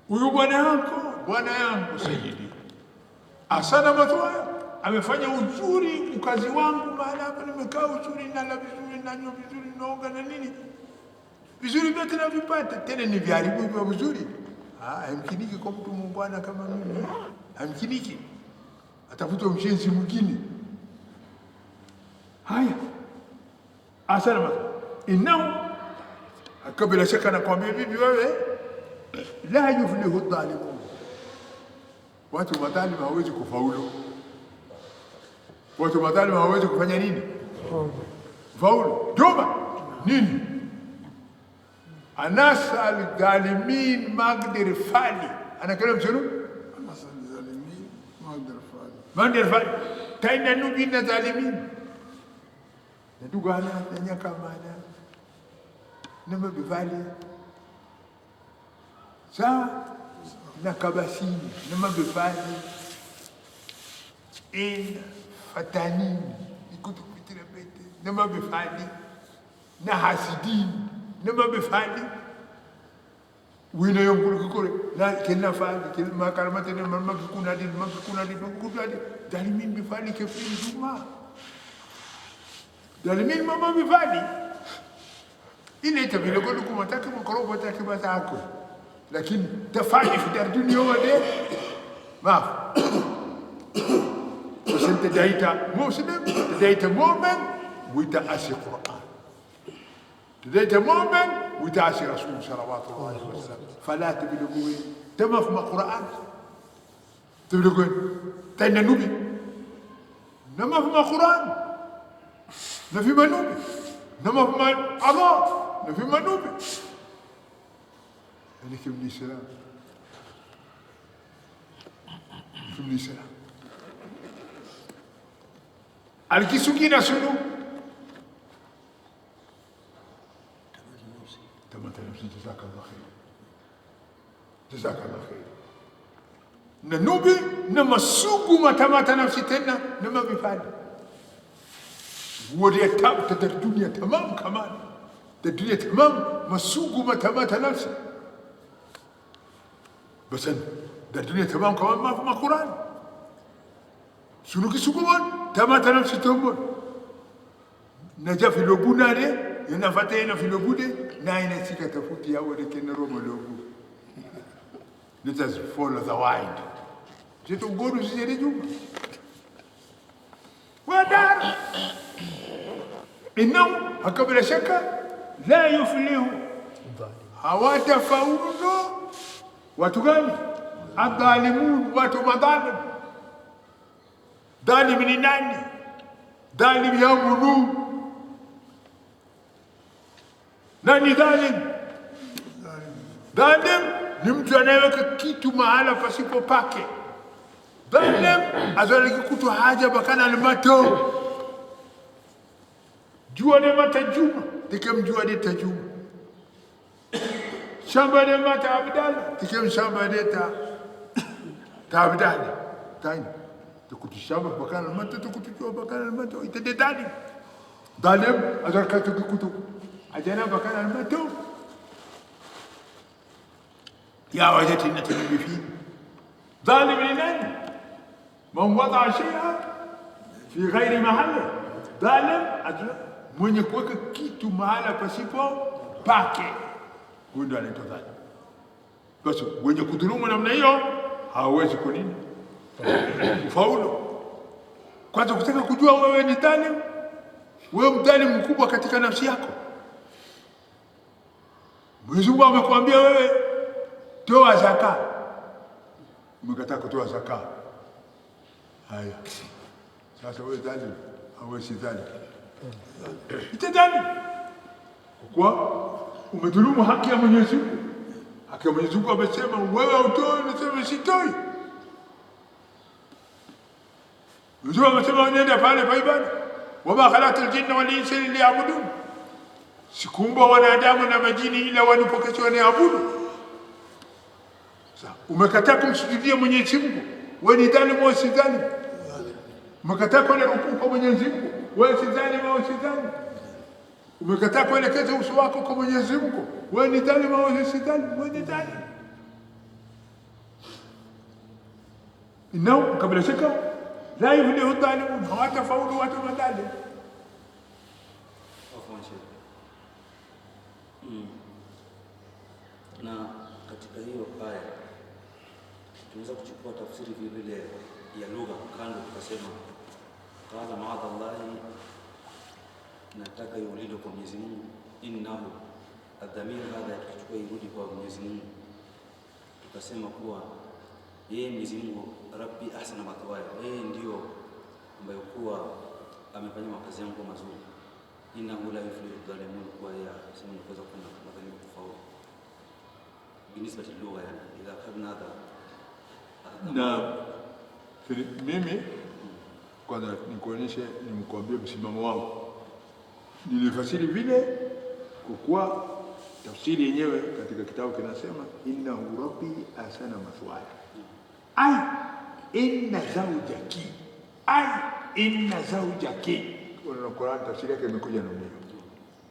huyu bwana yangu Sayyidi asana matwaya amefanya uzuri ukazi wangu, maana hapa nimekaa uzuri, nala vizuri, nanywa vizuri, naoga na nini vizuri, vyote navipata, tena ni vyaribu hivyo vizuri. Hamkiniki kwa mtu muungwana kama mimi, hamkiniki, atafuta mshenzi mwingine. Haya, asana matwaya inao akabila shaka nakwambia bibi wewe, la yuflihu dhalimun, watu madhalimu hawezi kufaulu. Watu madhalimu hawezi kufanya nini? Faulu. Juma nini? Anasa al-dhalimin magdir fali. Ana kalam shunu? Anasa al-dhalimin magdir fali. Taina nubi na dhalimin. Nadugana nyaka mana. Nama bifali. Sawa na kabasini nama bifali. Fatanini ikutu kupitira bete nama bifali na hasidini nama bifali wina yongulu kukure na kena fali kena makaramate na makikuna di dhalimin bifali kefiri Juma, dhalimin mama bifali ile tabile kwa dukuma taki mkorobo taki batako, lakini tafali fi dunia wade maaf. وسنت دايتا مسلم دايتا مؤمن وتأسي قرآن دايتا مؤمن وتأسي رسول صلوات الله عليه وسلم، فلا تبلغوا تمفهم قرآن تبلغون تين النبي نمفهم قرآن نفهم النبي نمفهم الله نفهم النبي يعني كم سلام كم سلام Alikisukina sunu tamata nafsi, jazakallah khair, jazakallah khair. Na nubi na masugu matamata nafsi tena na mabifani wodi tab ta dunia tamam kaman ta dunia tamam masugu matamata nafsi basan da dunia tamam kaman ma Quran sunu kisukuman tamata nafsi tombon naja filobuna de inafata ina filobude na ina sika tafuti yao de kena Roma lobu. Let us follow the wind. Jeto godu sijeri Juma wadar inao hakabila shaka la yuflihu, hawatafaulu watu gani? Adhalimun, watu madhalim. Dhalim ni nani? Dhalim ya munu. Nani dhalim? Dhalim ni mtu anayeweka kitu mahala pasipo pake. Dhalim azaliki kutu haja bakana almato. Jua de mata Juma, tikem jua de ta Juma. Shamba de mata Abdalla, tikem shamba de ta Abdalla. Tani tukutishamba bakana almato, tukutijua bakana almato, itade dhalim. Dhalim azalika tukikutu ajana bakana almato. يا وجدت النتيجة فيه ظالم لمن؟ من وضع شيئا في غير محله. ظالم mwenye kuweka kitu mahala pasipo pake, huyo ndo anaitwa dhalim. Basi wenye kudhulumu namna hiyo hawawezi kunini kufaulu. Kwanza kutaka kujua wewe ni dhalim, wewe mdhalimu mkubwa katika nafsi yako. Mwenyezi Mungu amekwambia wewe toa zaka, umekataa kutoa zaka. Haya, sasa wewe dhalim au si dhalim? Ita dhalim kwa umedhulumu haki ya Mwenyezi Mungu. Haki ya Mwenyezi Mungu amesema wewe utoe, unasema sitoi. Mwenyezi Mungu amesema nenda pale pa ibada, wama khalaqtul jinna wal insa illa liya'budun, sikumba wanadamu na majini ila wanipokeshe waniabudu. Umekataa kumsujudia Mwenyezi Mungu, wewe ni dhalimu au si dhalimu? Umekataa kwenda rukuu kwa Mwenyezi Mungu, wewe si dhalimu au si dhalimu? Umekataa kuelekeza uso wako kwa Mwenyezi Mungu, wewe ni dhalimu au si dhalimu? Wewe ni dhalimu. innahum kabla shaka la yuflihu dhalimun, hawatafaulu watu madhalim. Na katika hiyo aya tunaweza kuchukua tafsiri vile ya lugha kando, tukasema qala ma'adha Allahi, nataka iulizwe kwa Mwenyezi Mungu, innahu adhamir hadha, tukichukua irudi kwa Mwenyezi Mungu, tukasema kuwa yeye Mwenyezi Mungu Rabbi ahsana mathwaya, yeye ndio ambaye kuwa amefanya makazi yangu mazuri, innahu la yuflihu dhalimun, kwa yeye sema kuweza kuna madhalimu kufaulu binisbati lugha, yani idha kabna hadha. Na mimi kwanza nikuonyeshe, nimkwambie msimamo wangu, nilifasiri vile kwa kuwa tafsiri yenyewe katika kitabu kinasema innahu rabbi ahsana mathwaya, ay inna zawjaki, ay inna zawjaki. Kwa Qur'an tafsiri yake imekuja na neno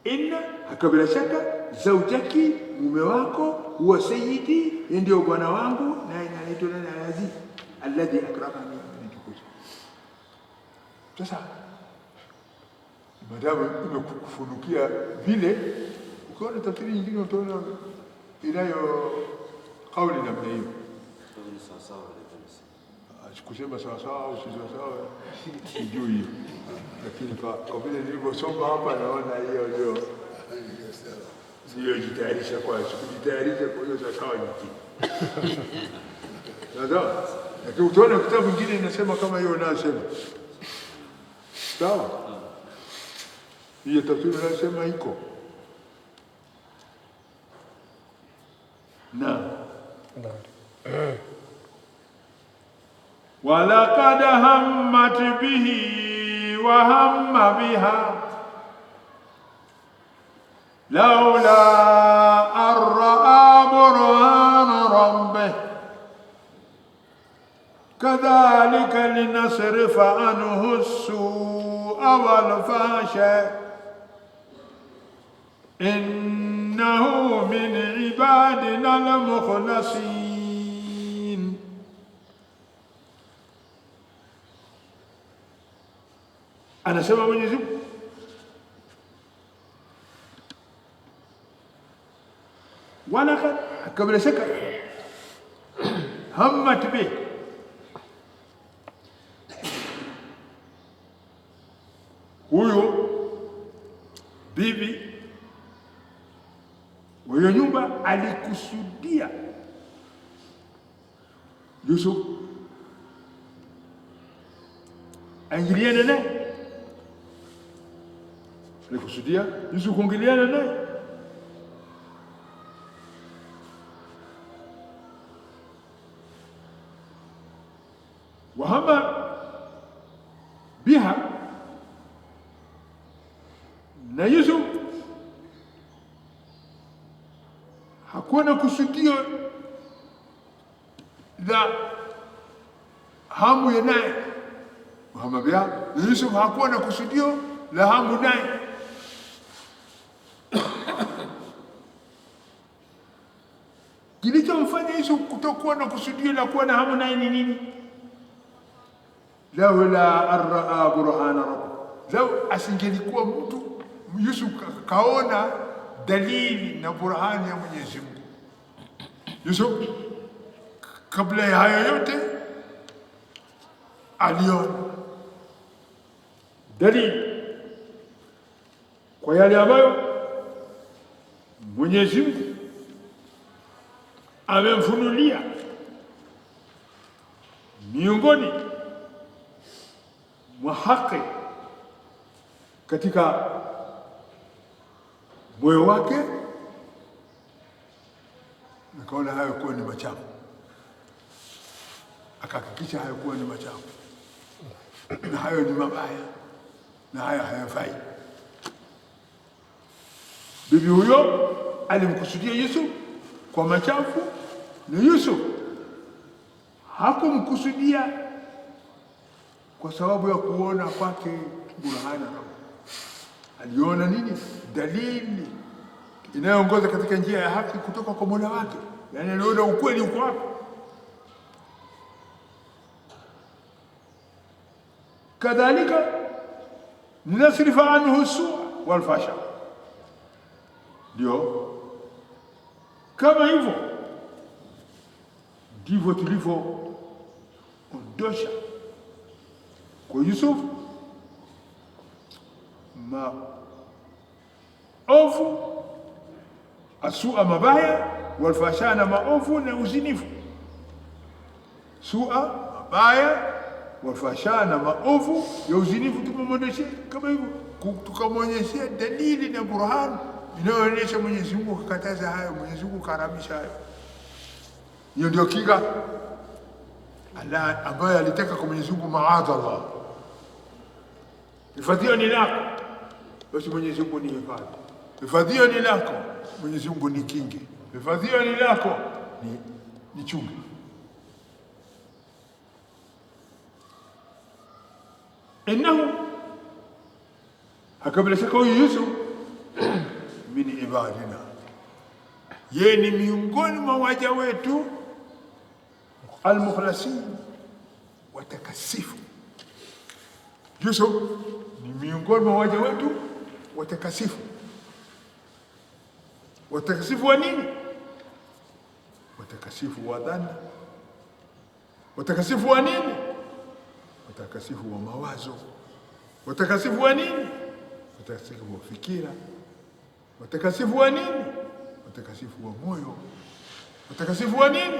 inna, hakabila shaka, zawjaki, mume wako, huwa sayyidi, ndio bwana wangu, na anaitwa nani? Al-Aziz alladhi akramani, nitukuza. Sasa madamu imekufunukia vile, ukiona tafsiri nyingine utaona inayo kauli namna hiyo. Kusema sawa sawa au si sawa sijui, lakini kwa vile nilivyosoma hapa naona hiyo ndio jitayarisha kwa kujitayarisha kwa hiyo sawa nyingine. Sawa, lakini utaona kitabu kingine inasema kama hiyo unasema sawa, hiyo tafsiri inasema iko na walaqad hammat bihi wa hamma biha laula an raa burhana rabbih kadhalika linasrifa anhu as-su'a wal fahsha innahu min ibadina al-mukhlasin. Anasema Mwenyezi Mungu walaqad, kabla shaka, hammat bihi, huyo bibi huyo nyumba alikusudia Yusuf aingiliane naye, alikusudia Yusuf kuingiliana naye. Wahama biha, na Yusuf hakuwa na kusudio la hamu ya naye. Wahama biha, na Yusuf hakuwa na kusudio la hamu naye. Kilichomfanya Yusuf kutokuwa na kusudio la kuwa na hamu naye ni nini? Laula arraa burhana rabbi, lau asingelikuwa mtu Yusuf kaona dalili na burhani ya Mwenyezi Mungu. Yusuf kabla ya hayo yote aliona dalili kwa yale ambayo Mwenyezi Mungu amemfunulia miongoni mwa haki katika moyo wake, nakaona hayo kuwa ni machafu, akahakikisha hayo kuwa ni machafu na hayo ni mabaya na hayo hayafai. Bibi huyo alimkusudia Yusuf kwa machafu, na Yusuf hakumkusudia kwa sababu ya kuona kwake burhana. Aliona nini? Dalili inayoongoza katika njia ya haki kutoka kwa Mola wake, yani aliona ukweli uko hapo. kadhalika linasrifa anhu sua wal fasha. Ndio kama hivyo ndivyo tulivyoondosha kwa Yusuf maovu, asua mabaya, walfasha na maovu na uzinifu. Sua mabaya, walfasha na maovu ya uzinifu tumemwonyesha kama hivyo, tukamwonyesha dalili na burhan inayoonyesha Mwenyezi Mungu kakataza hayo, Mwenyezi Mungu karamisha hayo. Hiyo ndio kinga Allah ambaye alitaka kwa Mwenyezi Mungu, maadallah, hifadhio ni lako, basi Mwenyezi Mungu ni hifadhi. Hifadhio ni lako, Mwenyezi Mungu ni kingi. Hifadhio ni lako, ni chungi. Innahu, hakabila shaka huyu Yusuf min ibadina, yeye ni miongoni mwa waja wetu almukhlasin, watakasifu. Yusuf ni miongoni mwa waja wetu watakasifu. Watakasifu wa nini? Watakasifu wa dhana. Watakasifu wa nini? Watakasifu wa mawazo. Watakasifu wa nini? Watakasifu wa fikira. Watakasifu wa nini? Watakasifu wa moyo. Watakasifu wa nini?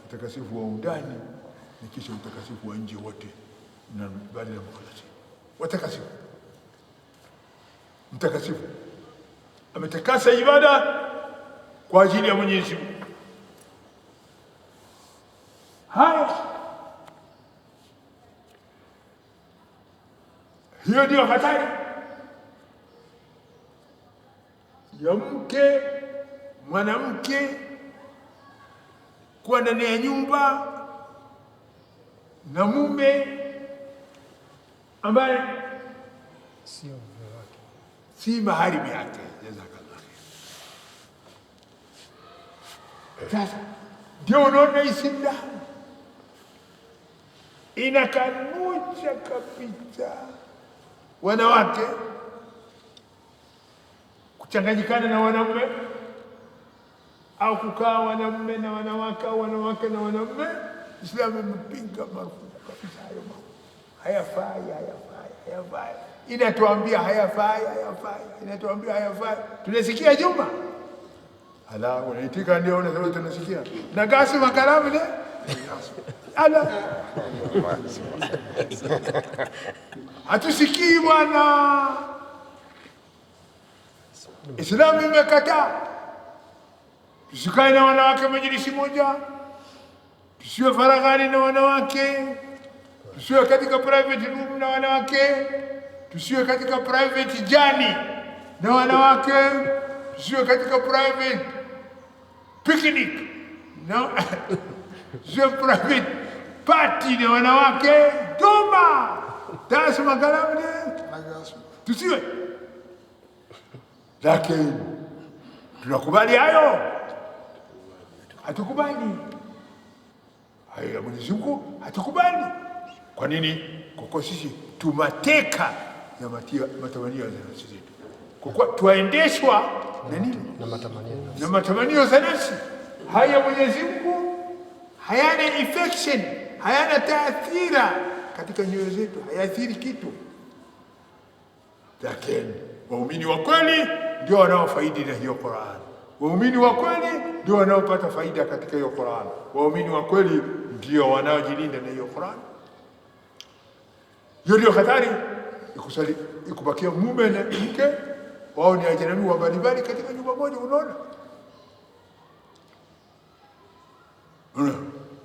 Watakasifu wa undani, na kisha utakasifu wa nje wote, na bali ya mukhlasi. Watakasifu, mtakasifu ametakasa ibada kwa ajili ya Mwenyezi Mungu. Haya, hiyo ndio hatari ya mwanamke kuwa ndani ya nyumba na mume ambaye si maharimu yake. Jazakallah khair. Sasa ndio unaona hii sindano inakanusha kabisa wanawake kuchanganyikana na wanaume, au kukaa wanaume na wanawake au wanawake na wanaume. Islamu imepinga marufuku kabisa hayo mambo. Hayafai, hayafai, hayafai. Inatuambia hayafai, hayafai. Inatuambia hayafai. Tunasikia Juma. Ala, unaitika ndio unasema tunasikia. Na gasi makalamu ne? Ala. Hatusikii bwana. Islamu imekataa. Tusikae na wanawake majlisi moja, tusiwe faraghani na wanawake, tusiwe katika private room na wanawake, tusiwe katika private jani na wanawake, tusiwe katika private picnic na tusiwe private party na wanawake. Toma tasu makalamu ne tusiwe, lakini tunakubali hayo? Hatukubali hayo ya Mwenyezi Mungu, hatukubali. Kwa nini? Kwa kuwa sisi tumateka ya matamanio ya nafsi zetu, kwa kuwa tuendeshwa na nini? Na matamanio za nafsi. Haya Mwenyezi Mungu hayana affection, hayana taathira katika nyoyo zetu, hayaathiri kitu. Lakini waumini wa kweli ndio wanaofaidi na hiyo Qur'an. Waumini wa kweli ndio wanaopata faida katika hiyo Qur'an. Waumini wa kweli ndio wanaojilinda na hiyo Qur'an. Hiyo ndio hatari ikubakia mume na mke wao ni ajnabi wa mbalimbali katika nyumba moja. Unaona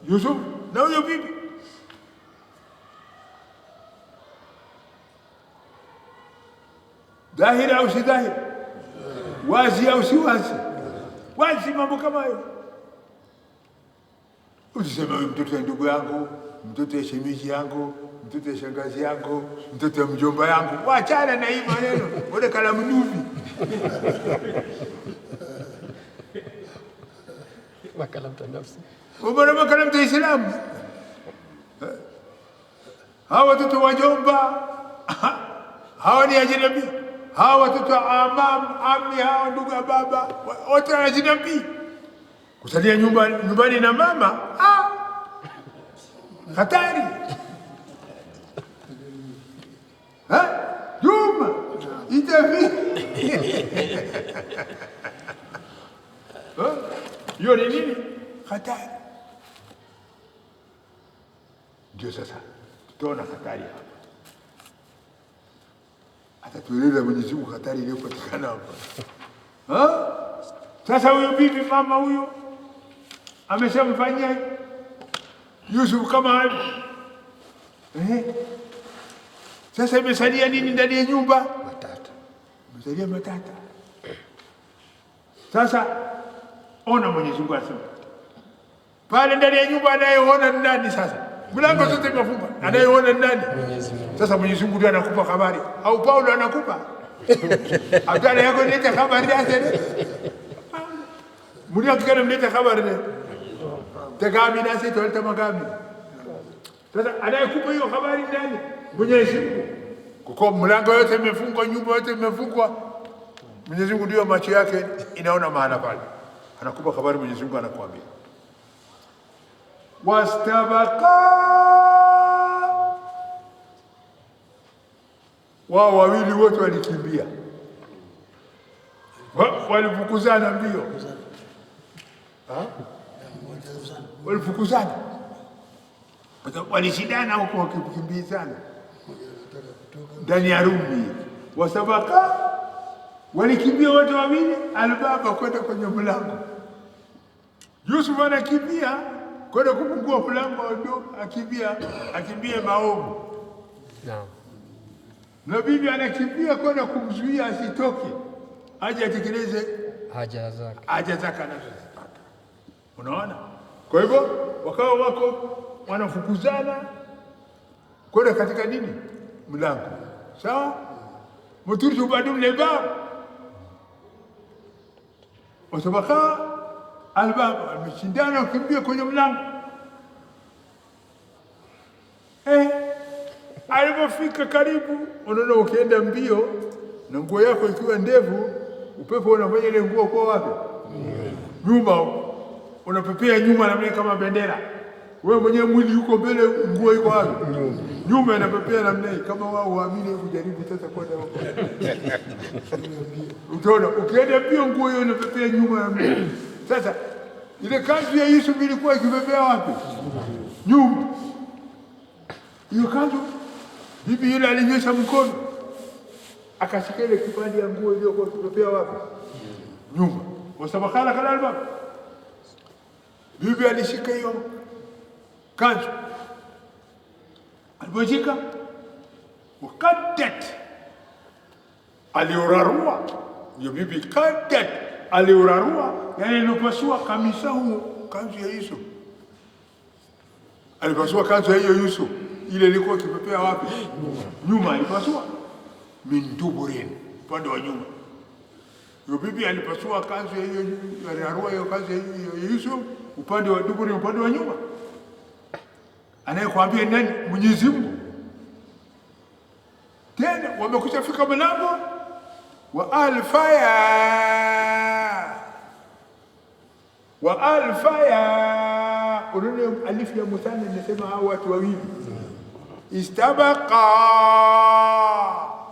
Yusuf na huyo bibi, dhahiri au si dhahiri, wazi au si wazi, wazi mambo kama hayo. Usiseme huyu mtoto wa ndugu yangu, mtoto wa shemeji yangu, mtoto wa shangazi yangu, mtoto wa mjomba yangu. Wachana na hii maneno, wale kalamu nubi makalam ta nafsi, ubora makalam ta Islamu. hawa watoto wajomba, hawa ni ajnabi, hawa watoto ami, hawa ndugu ya baba, wote ni ajnabi. Kusalia nyumbani na mama, hatari. Juma itavi hiyo ni nini? Hatari. Ndio sasa tutaona hatari hapa, atatueleza Mwenyezi Mungu hatari iliyopatikana hapa. Sasa huyo bibi mama huyo ameshamfanyia Yusuf kama hayo. Sasa imesalia nini ndani ya nyumba? Matata. Imesalia matata. Sasa ona Mwenyezi Mungu asema pale ndani ya nyumba, anayeona ni nani? Sasa mlango zote umefungwa, anayeona ni nani? Sasa Mwenyezi Mungu ndiye anakupa habari au Paulo anakupa? Abdalla yako nileta habari yake. Mwenye akikana mleta habari ne. Tegami nasi tualeta magami. Sasa anayekupa hiyo habari nani? Mwenyezi Mungu. Kwa mlango yote imefungwa, nyumba yote imefungwa, Mwenyezi Mungu ndio macho yake inaona mahala pale. Anakupa habari, Mwenyezi Mungu anakuambia. Wastabaqa, wao wawili wote walikimbia. Walifukuzana mbio. Walifukuzana. Walishindana huko wakikimbizana ndani ya Rumi. Wastabaqa, walikimbia wote wawili, albaba kwenda kwenye mlango. Yusuf anakimbia kwenda kufungua mlango, akimbia maovu. Na bibi anakimbia kwenda kumzuia asitoke, aje atekeleze haja zake anazozitaka. Unaona? Kwa hivyo wakawa wako wanafukuzana kwenda katika nini? Mlango. Sawa? Muturitu badum lebab. Wasabaqa albab, wameshindana wakimbia kwenye mlango. Alipofika karibu, unaona ukienda mbio na nguo yako ikiwa ndefu, upepo unafanya ile nguo kwa wapi? Nyuma. Unapepea nyuma na kama bendera. Wewe mwenyewe mwili uko mbele, nguo iko wapi? Nyuma inapepea namna hii. Kama wao waamini, kujaribu sasa kwenda huko. Utaona ukienda mbio, nguo hiyo inapepea nyuma namna hii. Sasa ile kanzu ya Yusuf ilikuwa ikipepea wapi? Nyuma. Hiyo kanzu bibi yule alinyosha mkono akashika ile kipande ya nguo iliyokuwa ikipepea wapi? Nyuma. Wasabakala kala albab. Bibi alishika hiyo kanzu, aliposhika wakaddat, aliurarua. Hiyo bibi kaddat, aliurarua, yani alipasua kamisa huo, kanzu ya Yusuf. Alipasua kanzu ya hiyo Yusuf, ile ilikuwa ikipepea wapi? Nyuma. Alipasua min duburin, upande wa nyuma. Hiyo bibi alipasua kanzu ya hiyo, alirarua hiyo kanzu ya Yusuf upande wa duburi, upande wa nyuma. Anayekwambia nani? Mwenyezi Mungu. Tena wamekuja fika mlango wa alfaya unaona alif ya muthana inasema hao watu wawili. Istabaqa,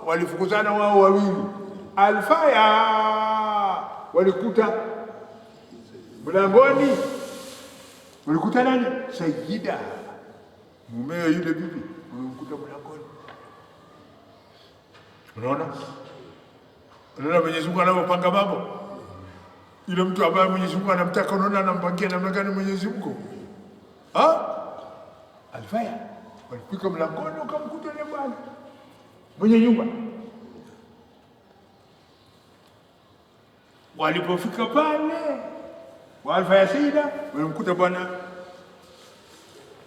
walifukuzana wao wawili. Alfaya, walikuta mlangoni, walikuta nani? Sayyida, mumewe yule bibi, walimkuta mlangoni. Unaona Mwenyezi Mungu anapopanga mambo. Yule mtu ambaye Mwenyezi Mungu anamtaka, unaona anampangia namna gani Mwenyezi Mungu? Alfaya, walifika mlangoni wakamkuta yule bwana mwenye nyumba. Walipofika pale Alfaya Sayyida, walimkuta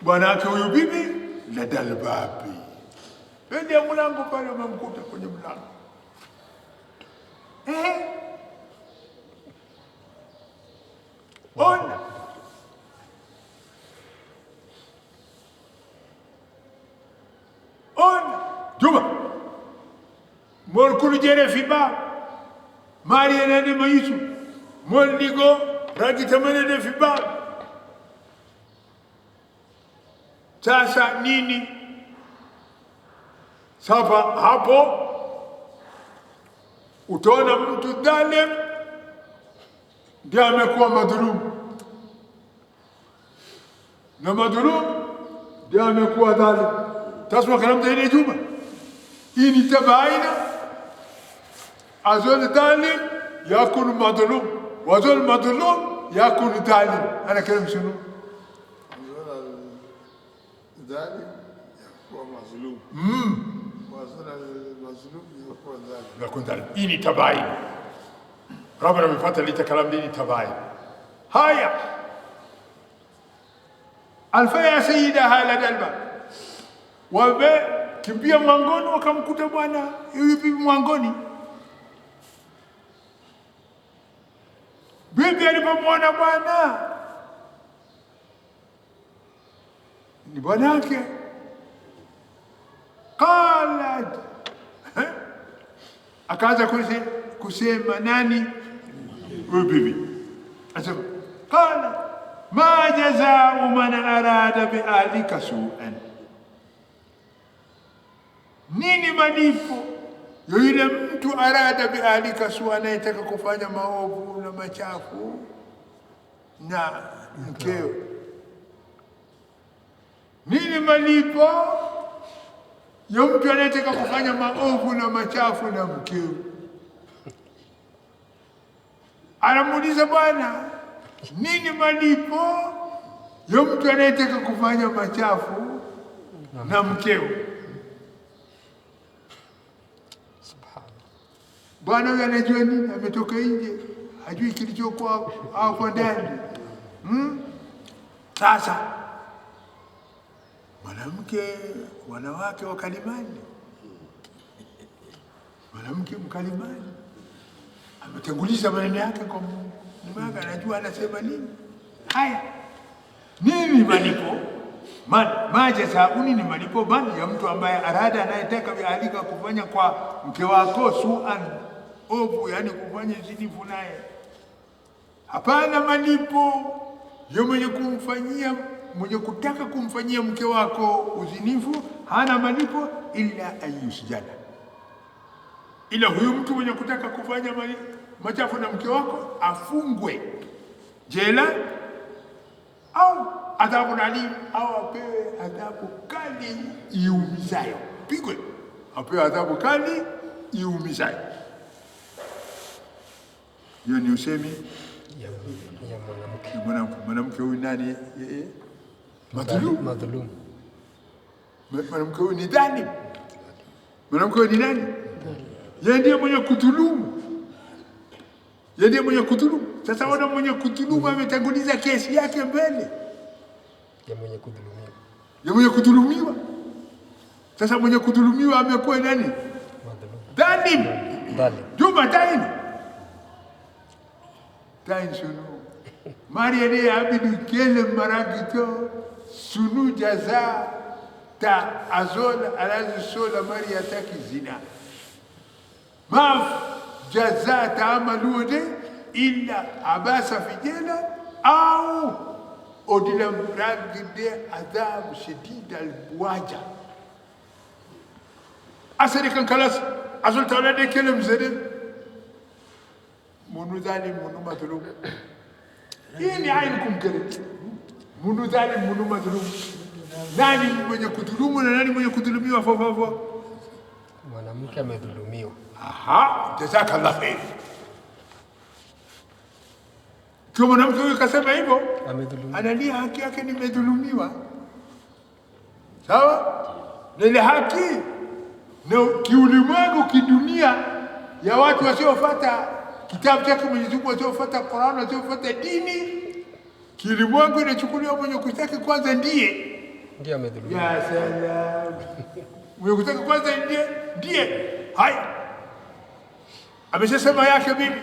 bwana yake huyu bibi la dalbabi. Pende ya mlango pale, wamemkuta kwenye mlango. Ona Juma mol kulu jere fi ba mari ene mayisu mol ligo ragi tamane fi ba. Sasa nini? Sasa hapo utaona mtu dhalim ndiye amekuwa madhulumu, na madhulumu ndiye amekuwa dhalim. Tasma kalam zaidi Juma, hii ni tabaina azol dhalim yakun madhulum wazol madhulum yakun dhalim. Ana kalam shunu? الظالم يكون مظلوم المظلوم يكون ظالم. إني تباين ربنا بفتح لي تكلم ديني تباين. هيا الفيا سيدها لدى الباب wabe kimbia mwangoni, wakamkuta bwana yupi mwangoni. Bibi alipomwona bwana ni bwanake, qalat, akaanza kusema nani huyu bibi, asema qala ma jazau man arada bi ahlika su'an, nini malipo yule mtu arada bi ahlika su'an, anayetaka kufanya maovu na machafu na mkeo. Nini malipo ya mtu anayetaka kufanya maovu na machafu na mkeo? Anamuuliza bwana, nini malipo ya mtu anayetaka kufanya machafu na mkeo? Bwana huyu anajua nini? Ametoka nje, hajui kilichokuwa hapo ndani. Sasa wanawake wakalimani, mwanamke mkalimani ametanguliza maneno yake kwa mume wake, anajua anasema nini. Haya, nini malipo? Maja sabuni ni malipo bani ya mtu ambaye arada, anayetaka bialika kufanya kwa mke wako suan, ovu, yani kufanya zinifu naye. Hapana malipo ya mwenye kutaka kumfanyia mke wako uzinifu, hana malipo illa ayusjana, ila huyu mtu mwenye kutaka kufanya machafu na mke wako afungwe jela au adhabu alim, au apewe adhabu kali iumizayo, pigwe, apewe adhabu kali iumizayo. Hiyo ni usemi ya mwanamke huyu nani? Madhulum. Mwanamke huyu ni dhalim. Mwanamke huyu ni nani? Yeye ndiye mwenye kudhulumu. Yeye ndiye mwenye kudhulumu. Sasa wana mwenye kudhulumu ametanguliza kesi yake mbele ya mwenye kudhulumiwa. Sasa mwenye kudhulumiwa amekuwa nani? Dhalim. Juma tain sunu Maria de abidu kele maragito sunu jaza ta azol alazi sola Maria taki zina ma jaza ta amalude illa abasa fijela au odila mragide adhabu shadida albuwaja. Asari kan kalas azol tawla de kele mzede munu dhalim munu madhulum. Hii ni ainukum karim. Munu dhalim munu madhulum. Nani mwenye kudhulumu na nani mwenye kudhulumiwa? Fofo mwanamke amedhulumiwa. Aha, jazakallah khair. Kwa mwanamke huyu kasema hivyo, analia haki yake, nimedhulumiwa. Sawa? Na ile haki na kiulimwengu, kidunia ya watu wasiofuata kitabu chake Mwenyezi Mungu, wasiofuata Qur'an, wasiofuata dini, kiulimwengu inachukuliwa mwenye kutaka kwanza ndiye amedhulumiwa. Ya salam. Mwenye kutaka kwanza ndiye. Hai. Ameshasema yake bibi.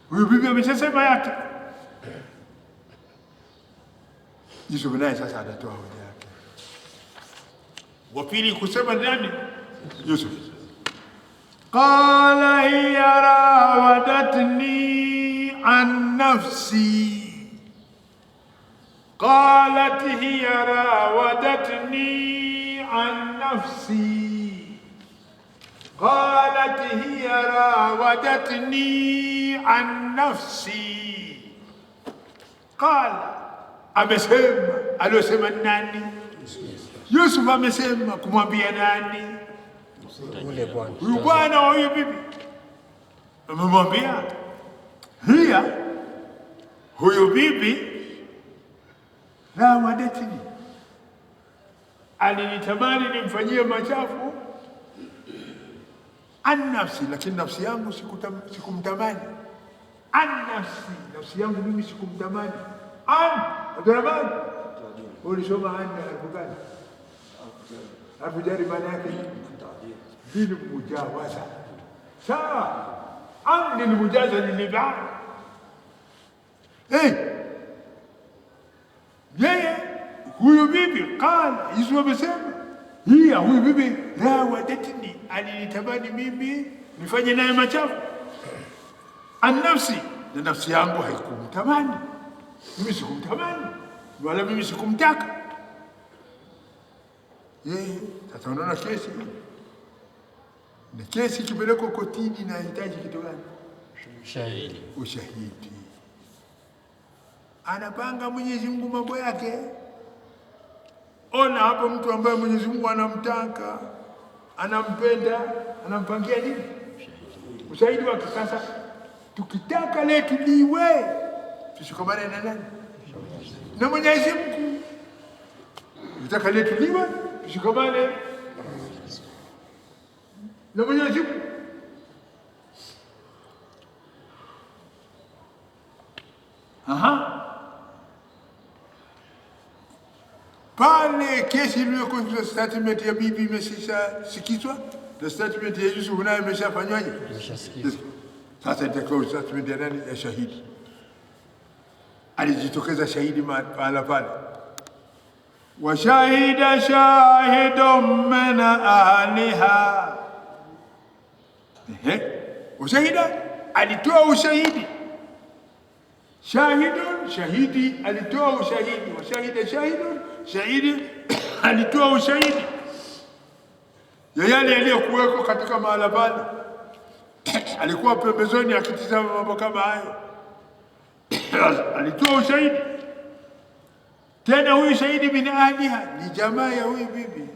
Huyu bibi ameshasema yake. Yusuf naye sasa anatoa hoja yake. Wa pili kusema nani? Yusuf. Qala hiya rawadatni an nafsi. قالت هي راودتني عن نفسي. قالت هي راودتني عن نفسي. قال amesema, aliyosema nani? Yusuf amesema kumwambia nani? Huyu bwana wa huyu bibi amemwambia hiya, huyu bibi rawadatni, alinitamani nimfanyie machafu an nafsi, lakini nafsi yangu sikumtamani. An nafsi, nafsi yangu mimi sikumtamani. An Abdurrahman, ulisoma an harfu gani? Harfu jari maana yake bil mujawaza. Sawa, an lil mujawaza lil ibad. Yeye huyu bibi qala, Yusuf amesema hiya, huyu bibi rawadatni, alinitamani mimi nifanye naye machafu. An nafsi, na nafsi yangu haikumtamani mimi, sikumtamani wala mimi sikumtaka yeye. Sasa unaona kesi na kesi kipelekwa kotini, na hitaji kitu gani? Ushahidi. Ushahidi. Anapanga Mwenyezi Mungu mambo yake. Ona hapo mtu ambaye Mwenyezi Mungu anamtaka, anampenda, anampangia nini? Ushahidi wake. Sasa tukitaka letu liwe, tushikamane na nani? Na Mwenyezi Mungu. Tukitaka letu liwe, tushikamane na Mwenyezi Mungu. Pale kesi iliyokuwa statement ya bibi imeshasikizwa na statement ya Yusuf nayo imeshafanywaje? Imeshasikizwa. Sasa itakuwa statement ya nani? Ya shahidi. Alijitokeza shahidi pahala pale. Wa shahida shahidun min ahliha. Ushahida alitoa ushahidi. Shahidun, shahidi alitoa ushahidi. Wa shahida shahidun, shahidi alitoa ushahidi ya yale yaliyokuweko katika mahala pale. Alikuwa pembezoni akitizama mambo kama hayo. Alitoa ushahidi. Tena huyu shahidi min ahliha, ni jamaa ya huyu bibi.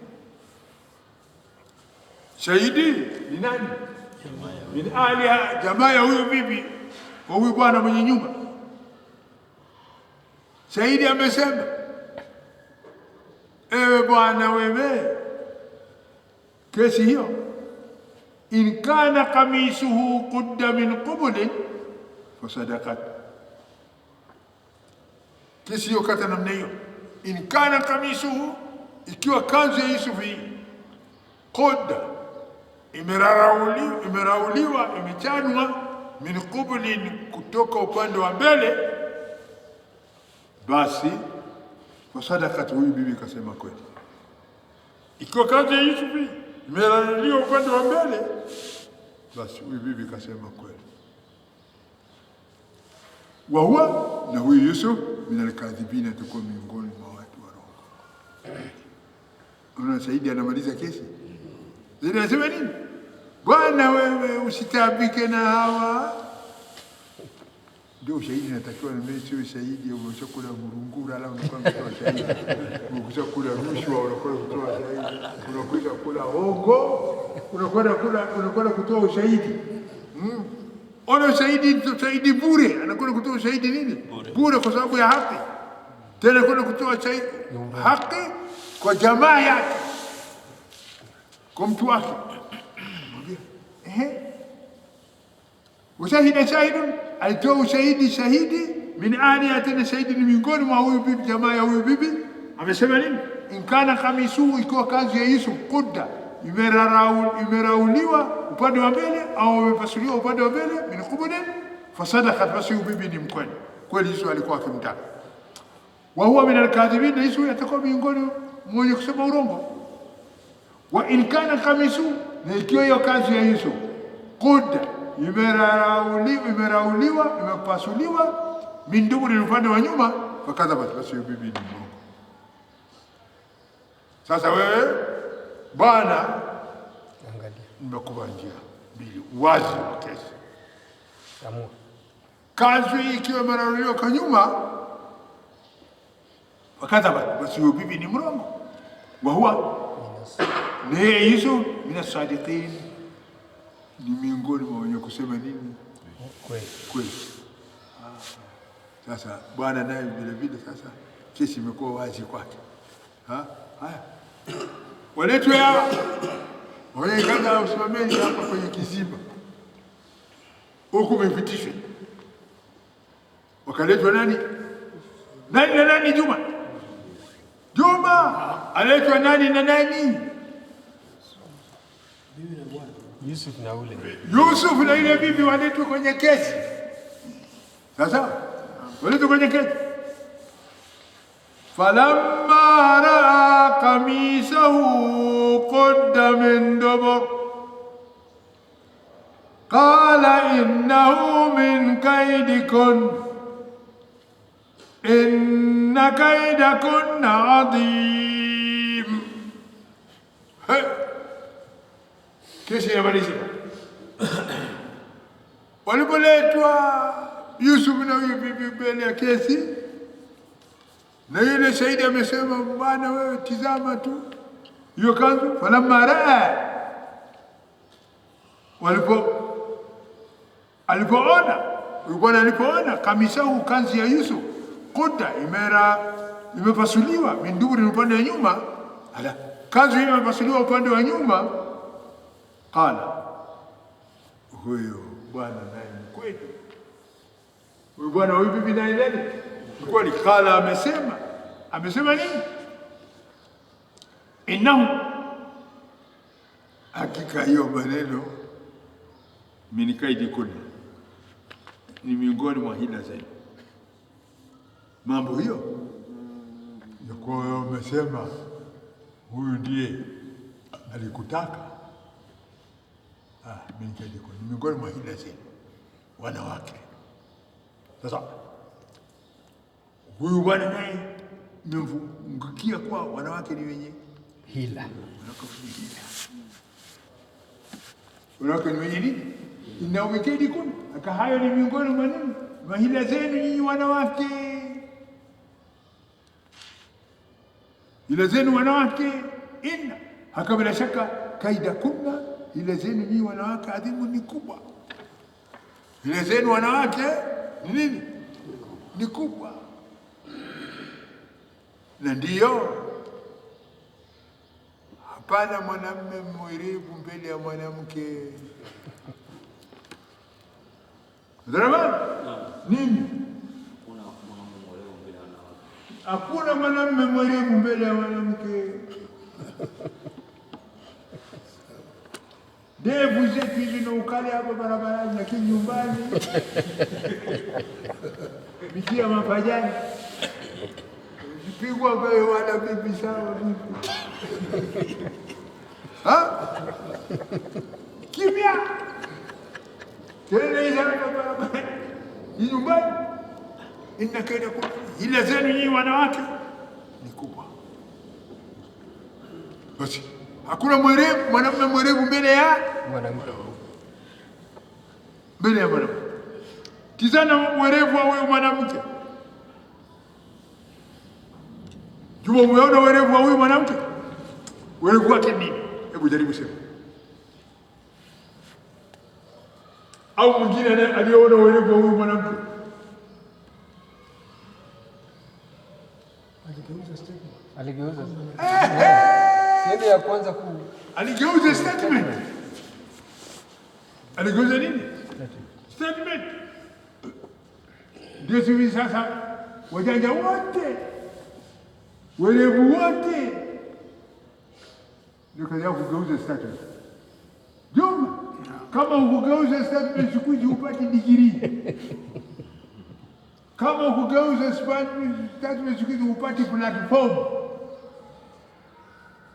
Shahidi ni nani? Min ahliha, jamaa ya huyu bibi, kwa huyu bwana mwenye nyumba. Shahidi amesema, ewe bwana wewe, kesi hiyo, in kana kamisuhu qudda min qubulin fasadaqat. Kesi hiyo kata namna hiyo, in kana kamisuhu, ikiwa kanzu ya Yusuf hii qudda, imerauliwa, imechanwa, min qubulin, kutoka upande wa mbele, basi fasadaqat, huyu bibi kasema kweli. Ikiwa kanzu ya Yusuf imerauliwa upande wa mbele, basi huyu bibi kasema kweli. Wa huwa, na huyu Yusuf, min alkadhibina, atakuwa miongoni mwa watu warongo. Unaona Saidi anamaliza kesi. Zaidi anasema nini? Bwana wewe usitabike na hawa. Ndio ushahidi natakiwa, na mimi sio shahidi. Umeshakula murungura, ala unakuwa mtoa shahidi. Umeshakula rushwa, unakuwa kutoa shahidi. Unakuja kula hongo, unakwenda kutoa ushahidi. Ona ushahidi bure, anakwenda kutoa ushahidi nini? Bure, kwa sababu ya haki. Tena kwenda kutoa haki kwa jamaa yake, kwa mtu wake. Ushahidi shahidun, alitoa ushahidi shahidi min ahliha, tena shahidi ni miongoni mwa huyu bibi, jamaa ya huyu bibi. Amesema nini? In kana kamisuhu, ikiwa kanzu ya Yusuf qudda, imerauliwa upande wa mbele au imepasuliwa upande wa mbele, min qubulin fasadaqat, basi huyu bibi ni mkweli. Kweli Yusuf alikuwa akimtaka. Wa huwa min alkadhibin, na Yusuf atakuwa miongoni mwenye kusema urongo. Wa in kana kamisu, na ikiwa hiyo kanzu ya Yusuf qudda, imerauliwa, imepasuliwa, min duburi, upande wa nyuma, fakadhabat, basi hiyo bibi ni mwongo. Sasa wewe bwana, Angalia. nimekupa njia mbili wazi wa kesi. Amua. Kanzu hii ikiwa imerauliwa kwa nyuma, fakadhabat, basi hiyo bibi ni mrongo. Wa huwa ni Yusuf mina sadiqin, ni miongoni mwa wenye kusema nini? Kweli. Sasa bwana naye vile vile, sasa kesi imekuwa wazi kwake. Haya, waletwe hawa wenye kaza usimameni hapa kwenye kiziba, huku umepitishwe. Wakaletwa nani na nani? Juma aletwa nani na nani? Yusuf na ule. Yusuf na ile bibi waletwa kwenye kesi. Sasa waletwa kwenye kesi. Falamma raa qamisahu qudda min dubur qala innahu min kaydikun inna kaydakunna adhim. Kesi inamalizika. Walipoletwa Yusuf na huyu bibi mbele ya kesi, na yule shahidi amesema, bwana wewe tizama tu hiyo kanzu. Falamma raa, alipoona kamisahu, kanzu ya Yusuf, qudda, imepasuliwa, min duburi, upande wa nyuma. Ala, kanzu hii imepasuliwa upande wa nyuma. Qala, huyo bwana naye mkweli, huyu bwana huyu bibi naye nani mkweli. Qala, amesema nini? Innahu, hakika hiyo maneno, min kaydikun, ni miongoni mwa hila zenu. Mambo hiyo ya kwa umesema huyu ndiye alikutaka, min kaydikun, ni miongoni mwa hila zenu wanawake. Sasa huyu bwana naye mmemfungukia kwa wanawake ni wenye hila. Wanawake ni wenye nini? Innahu min kaydikun, aka hayo ni miongoni mwa nini? Mwa hila zenu nyinyi wanawake. Hila zenu wanawake, inna, haka bila shaka, kaidakunna, hila zenu nyinyi wanawake, adhimu, ni kubwa. Hila zenu wanawake ni nini? Ni kubwa. Na ndiyo, hapana mwanamume mwerevu mbele ya mwanamke. Zaraban nini? Hakuna mwanamume mwerevu mbele ya mwanamke. Ndevu zetu hizi na ukali hapa barabarani, lakini nyumbani mikia mapajani, zipigwa kwa wala bibi sawa vipi? Kimya. Kelele hizi hapa barabarani, nyumbani. Inna kaydakum, hila zenu nyinyi wanawake ni kubwa. Basi hakuna mwanamume mwerevu mbele ya Mwanamke. Mbele ya mwanamke. Tizama mwerevu wa huyu mwanamke. Juma, umeona werevu wa huyu mwanamke? Werevu wake nini? Hebu jaribu sema. Au mwingine aliyeona werevu wa huyu mwanamke? Aligeuza. Sehemu ya kwanza aligeuza statement. Aligeuza nini? Statement. Ndio hivi sasa wajanja wote, werevu wote, ndio kazi yao kugeuza statement. Juma, kama ukugeuza statement siku hizi upati degree. Kama ukugeuza statement siku hizi upati platform.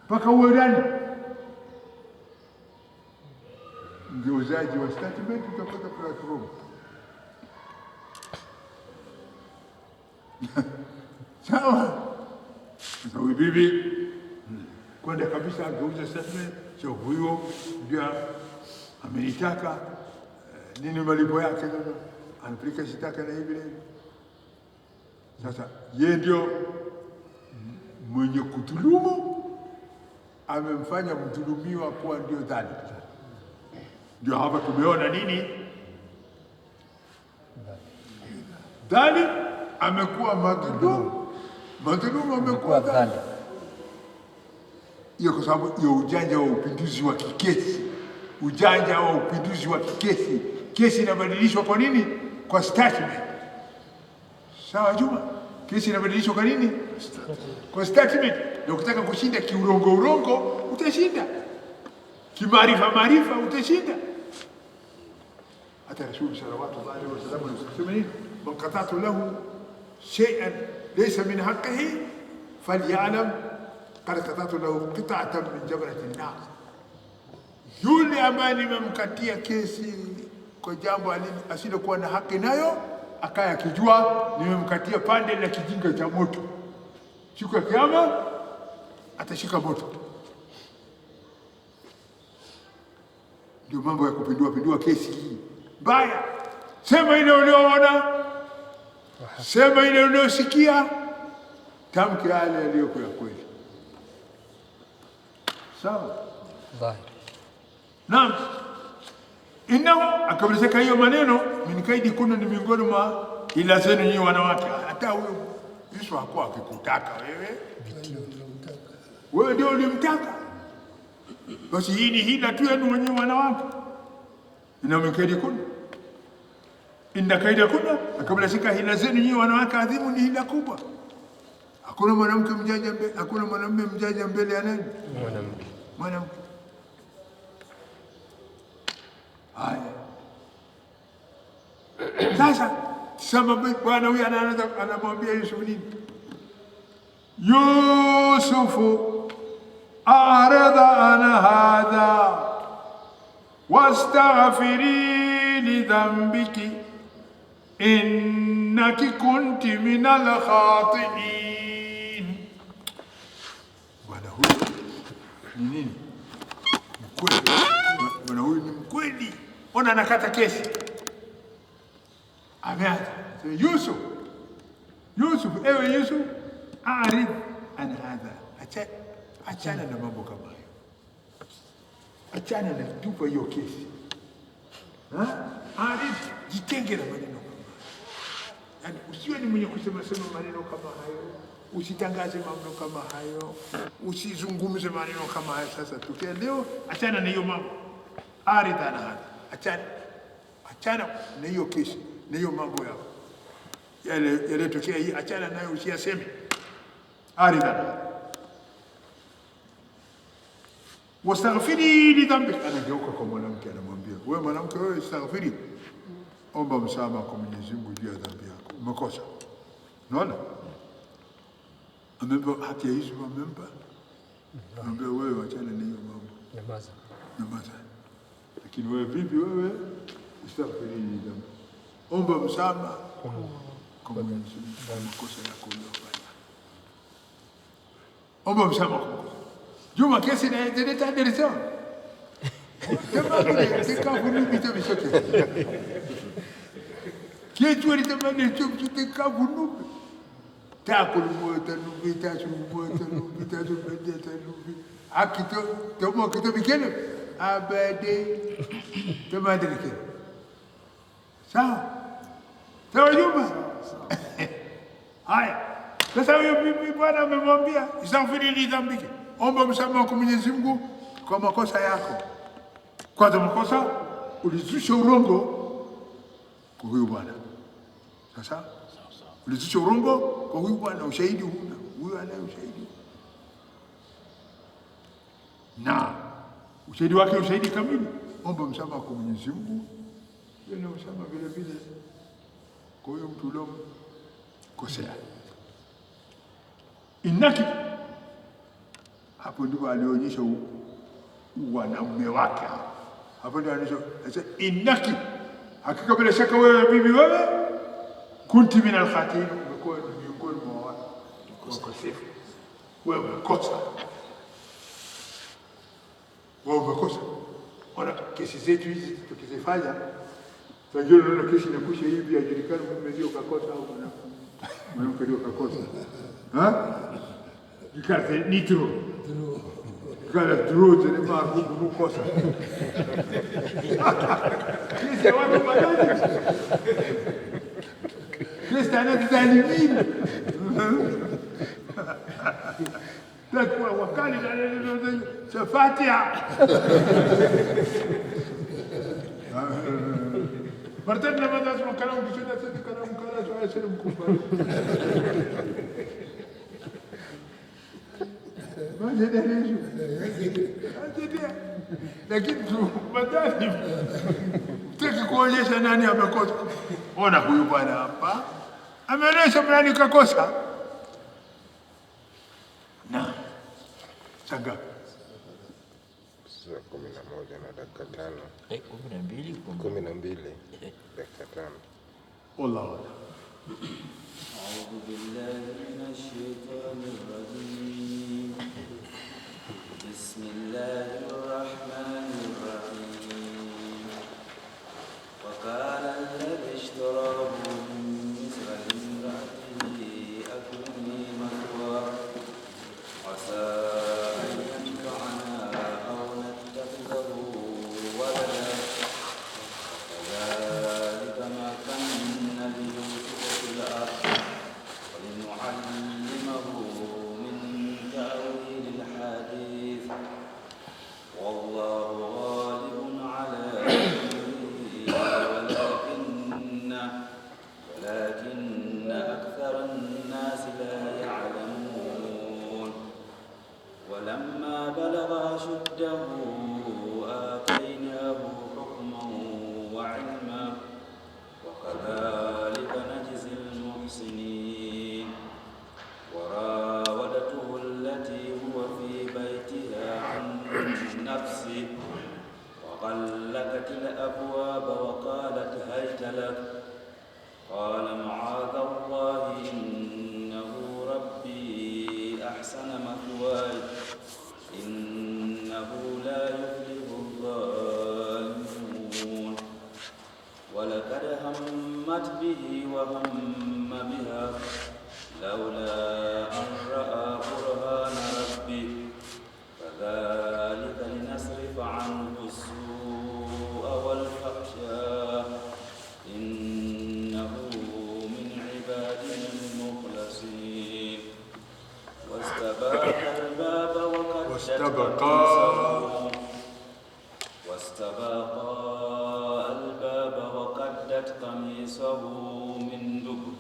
Paka uwe ndani. mgeuzaji wa statement utapata platform. Sawa. Sasa huyu bibi kwenda kabisa ageuza statement, sio huyo ndio amenitaka nini malipo yake sasa, anapeleka shitaka na hivi leo. Sasa yeye ndio mwenye kudhulumu, amemfanya mdhulumiwa kuwa ndio dhalimu. Ndio hapa tumeona nini? Dhalim amekuwa madhulumu, madhulumu amekuwa dhalim. Hiyo kwa sababu ya ujanja wa upinduzi wa kikesi, ujanja wa upinduzi wa kikesi. Kesi inabadilishwa kwa nini? Kwa statement. Sawa Juma? Kesi inabadilishwa kwa nini? Kwa statement. Na ukitaka kushinda kiurongo urongo utashinda, kimaarifa maarifa utashinda. Hata Rasul sallallahu alaihi wasallam anasema nini? Man qata'tu lahu shay'an laysa min haqqihi falyalam qad qata'tu lahu qit'atan min jabratin nar. Yule ambaye nimemkatia kesi kwa jambo asilokuwa na haki nayo, akaya akijua nimemkatia pande la kijinga cha moto, siku ya Kiyama atashika moto. Ndio mambo ya kupindua kesi hii mbaya. Sema ile unayoona, sema ile unayosikia, tamki yale yaliyokuwa kweli. Sawa? Naam. Innahu, akabaliseka hiyo maneno, min kaidi kuna ni miongoni mwa ila zenu nyinyi wanawake. Hata huyo Yesu hakuwa akikutaka wewe ndio ulimtaka. Basi hii ni hila tu yenu wenyewe wanawake. Inna min kaidi kuna, inna kaida kuna, akabaliseka hila zenu nyinyi wanawake adhimu, ni hila kubwa. Hakuna mwanamke mjanja mbele, hakuna mwanamume mjanja mbele ya nani? Mwanamke. Haya. Sasa sababu bwana huyu anamwambia Yusuf nini? Yusufu a'rada an hadha wastaghfiri li dhanbiki innaki kunti minal khati'in. Bwana huyu ni nini? Mkweli. Bwana huyu ni mkweli. Ona anakata kesi. Ameanza. Yusuf, ewe Yusuf, a'rid an hadha. Achana na mambo kama hayo. Achana na tupa hiyo kesi. A'rid, jitenge na maneno kama hayo. Yaani usiwe ni mwenye kusema maneno kama hayo. Usitangaze mambo kama hayo. Usizungumze maneno kama hayo. Sasa tukia leo, achana na hiyo mambo. A'rid an hadha. Achana na hiyo kesi, na hiyo mambo yao yale tokea hii, achana nayo, usiyaseme. Aridha wastaghfiri li dhanbik. Anageuka kwa mwanamke, anamwambia wewe mwanamke, wewe istaghfiri, omba msamaha kwa Mwenyezi Mungu juu ya dhambi yako, umekosa. Unaona, amempa haki ya Yusuf, amempa wewe, achana na hiyo mambo, nyamaza. Lakini wewe vipi? Wewe istaghfiri li dhanbik, omba msamaha kwa Mwenyezi Mungu kwa makosa yako uliyofanya. Omba msamaha kwa makosa. Juma kesi na internet ndio jamani, tikavu bita bisote kitu alitamani chochote tikavu takul moto bita akito tomo kito bikene abade tomadri kene sawa Juma. Haya, sasa huyo bibi bwana amemwambia istaghfiri li dhanbiki, omba msamaha kwa Mwenyezi Mungu kwa makosa yako. Kwanza makosa ulizusha urongo kwa huyu bwana. Sasa ulizusha urongo kwa huyu bwana, ushahidi huna, huyu anaye ushahidi. Na ushahidi wake ushahidi kamili, omba msamaha kwa Mwenyezi Mungu. Yeye msamaha vile vile kwa huyo mtu uliomkosea. Innaki, hapo ndipo alionyesha wanaume wake. hapo ndio anasema innaki, hakika bila shaka wewe bibi wewe, kunti min al-khatiin, umekuwa miongoni mwa wakosefu. Wewe umekosa, wewe umekosa. Ona kesi zetu hizi tukizifanya, tunajua unaona kesi inakusha hivi, hajulikani mume ndio kakosa au mwanamke ndio kakosa. Ikate nitro. Kala drote ni maarufu kosa. Kesi ya watu madani. Kesi anazalimin. Takwa wakali na Fatiha. Martana madhas makaram kishina sisi karam kala shaya sisi mkufa. Majedelezo. Lakini madani taki kuonyesha nani amekosa. Ona huyu bwana hapa ameonyesha nani kakosa. Na sanga saa 11 na dakika 5. 12 dakika 5. والله أعوذ بالله من الشيطان الرجيم. بسم الله الرحمن الرحيم. وقال الذي اشتراه من مصر لامرأته أكرمي مثواه عسى أن ينفعنا أو نتخذه ولدا كذلك مكنا ليوسف في الأرض ولنعلمه من تأويل الحديث والله غالب على أمره ولكن أكثر الناس لا يعلمون. ولما بلغ أشده آتيناه حكما وعلما وكذلك نجزي المحسنين. وراودته التي هو في بيتها عن نفسه وغلقت الأبواب وقالت هيت لك قال معاذ الله إنه ربي أحسن مثواي إنه لا يفلح الظالمون. ولقد همت به وهم بها لولا أن رأى برهان ربه كذلك لنصرف عنه السوء والفحشاء إنه من عبادنا المخلصين. واستبق الباب وقدت قميصه من دبر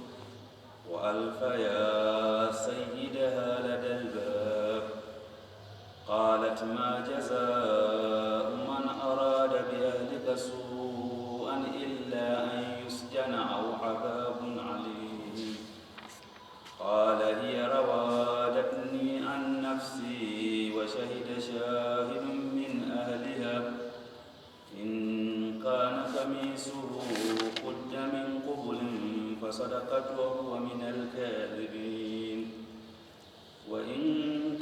وألف يا سيدها لدى الباب قالت ما جزاء من أراد بأهلك سوءا إلا أن يسجن أو عذاب عليم. قال هي راودتني عن نفسي وشهد شاهد من أهلها إن كان قميصه قد من قبل فصدقت وهو من الكاذبين وإن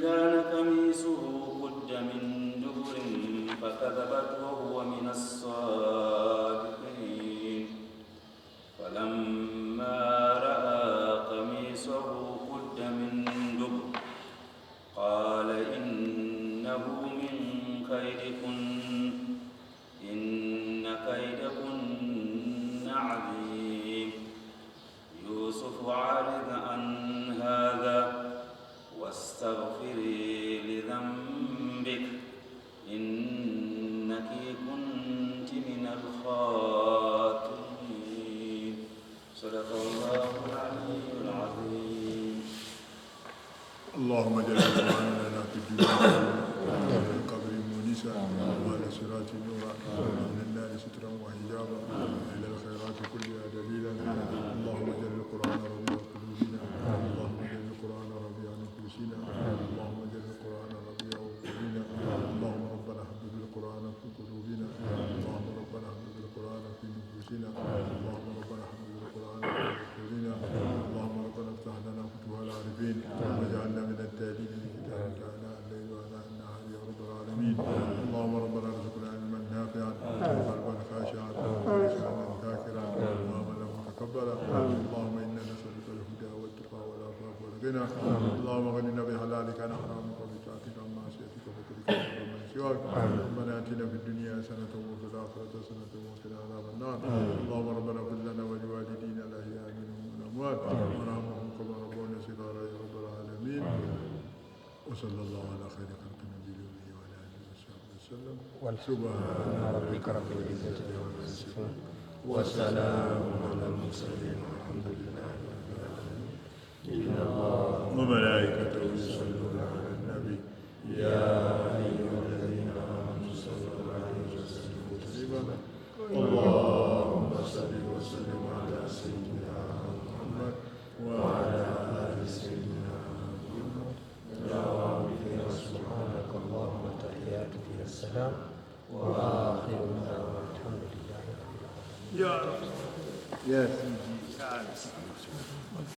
كان قميصه قد من دبر فكذبت وهو من الصادقين. فلما رأى قميصه قد من دبر قال إنه من كيدكن إن كيدكن عظيم. يوسف أعرض عن هذا واستغفري لذنبك إنك كنت من الخاطئين. صدق الله العلي العظيم. اللهم جل وعلا في الدنيا وفي القبر مونسا وعلى صراط نورا ومن النار سترا وحجابا إلى الخيرات كلها دليلا. اللهم جل القرآن ربيع قلوبنا اللهم جل القرآن ربيع نفوسنا اللهم جل القرآن ربيع قلوبنا اللهم ربنا حبب القرآن في قلوبنا رزقنا اللهم غننا بحلالك عن حرامك وبطاعتك عن معصيتك وبفضلك ومن سواك ربنا آتنا في الدنيا حسنة وفي الآخرة حسنة وقنا عذاب النار اللهم ربنا اغفر لنا ولوالدينا الأحياء منهم والأموات وارحمهم كما ربونا صغارا يا رب العالمين وصلى الله على خير خلق نبينا وعلى آله وصحبه وسلم سبحان ربك رب العزة عما يصفون وسلام على المرسلين والحمد لله رب العالمين. إن الله وملائكته يصلون على النبي يا أيها الذين آمنوا صلوا عليه وسلموا تسليما. اللهم صل وسلم على سيدنا محمد وعلى آل سيدنا محمد يا سبحانك اللهم تحياتك فيها السلام وآخر دعوانا الحمد لله رب العالمين. يا رب يا سيدي.